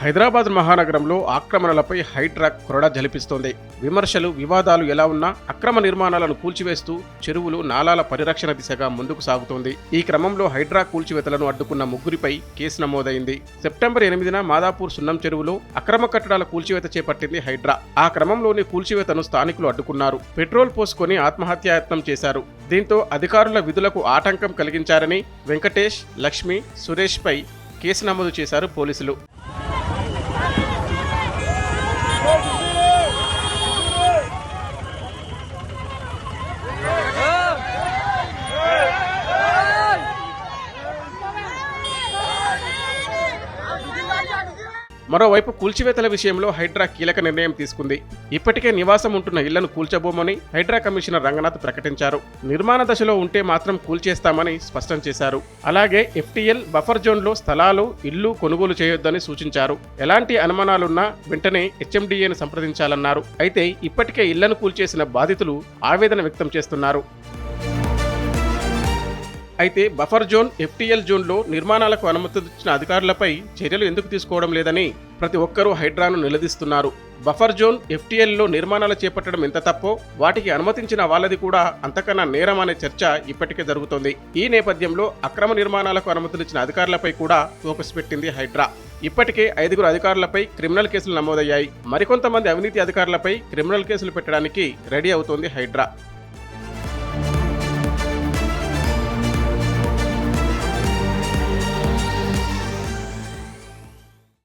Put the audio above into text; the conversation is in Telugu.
హైదరాబాద్ మహానగరంలో ఆక్రమణలపై హైడ్రా కొరడా జలిపిస్తోంది. విమర్శలు, వివాదాలు ఎలా ఉన్నా అక్రమ నిర్మాణాలను కూల్చివేస్తూ చెరువులు, నాలాల పరిరక్షణ దిశగా ముందుకు సాగుతోంది. ఈ క్రమంలో హైడ్రా కూల్చివేతలను అడ్డుకున్న ముగ్గురిపై కేసు నమోదైంది. సెప్టెంబర్ 8న మాదాపూర్ సున్నం చెరువులో అక్రమ కట్టడాల కూల్చివేత చేపట్టింది హైడ్రా. ఆ క్రమంలోని కూల్చివేతను స్థానికులు అడ్డుకున్నారు. పెట్రోల్ పోసుకొని ఆత్మహత్యాయత్నం చేశారు. దీంతో అధికారుల విధులకు ఆటంకం కలిగించారని వెంకటేష్, లక్ష్మి, సురేష్ పై కేసు నమోదు చేశారు పోలీసులు. మరోవైపు కూల్చివేతల విషయంలో హైడ్రా కీలక నిర్ణయం తీసుకుంది. ఇప్పటికే నివాసం ఉంటున్న ఇళ్లను కూల్చబోమని హైడ్రా కమిషనర్ రంగనాథ్ ప్రకటించారు. నిర్మాణ దశలో ఉంటే మాత్రం కూల్చేస్తామని స్పష్టం చేశారు. అలాగే ఎఫ్టీఎల్ బఫర్ జోన్లో స్థలాలు, ఇళ్లు కొనుగోలు చేయొద్దని సూచించారు. ఎలాంటి అనుమానాలున్నా వెంటనే హెచ్ఎండిఏను సంప్రదించాలన్నారు. అయితే ఇప్పటికే ఇళ్లను కూల్చేసిన బాధితులు ఆవేదన వ్యక్తం చేస్తున్నారు. అయితే బఫర్ జోన్, ఎఫ్టీఎల్ జోన్లో నిర్మాణాలకు అనుమతించిన అధికారులపై చర్యలు ఎందుకు తీసుకోవడం లేదని ప్రతి ఒక్కరూ హైడ్రాను నిలదీస్తున్నారు. బఫర్ జోన్, ఎఫ్టీఎల్లో నిర్మాణాలు చేపట్టడం ఎంత తప్పో వాటికి అనుమతించిన వాళ్ళది కూడా అంతకన్నా నేరం అనే చర్చ ఇప్పటికే జరుగుతోంది. ఈ నేపథ్యంలో అక్రమ నిర్మాణాలకు అనుమతులిచ్చిన అధికారులపై కూడా ఫోకస్ పెట్టింది హైడ్రా. ఇప్పటికే 5 అధికారులపై క్రిమినల్ కేసులు నమోదయ్యాయి. మరికొంతమంది అవినీతి అధికారులపై క్రిమినల్ కేసులు పెట్టడానికి రెడీ అవుతోంది హైడ్రా.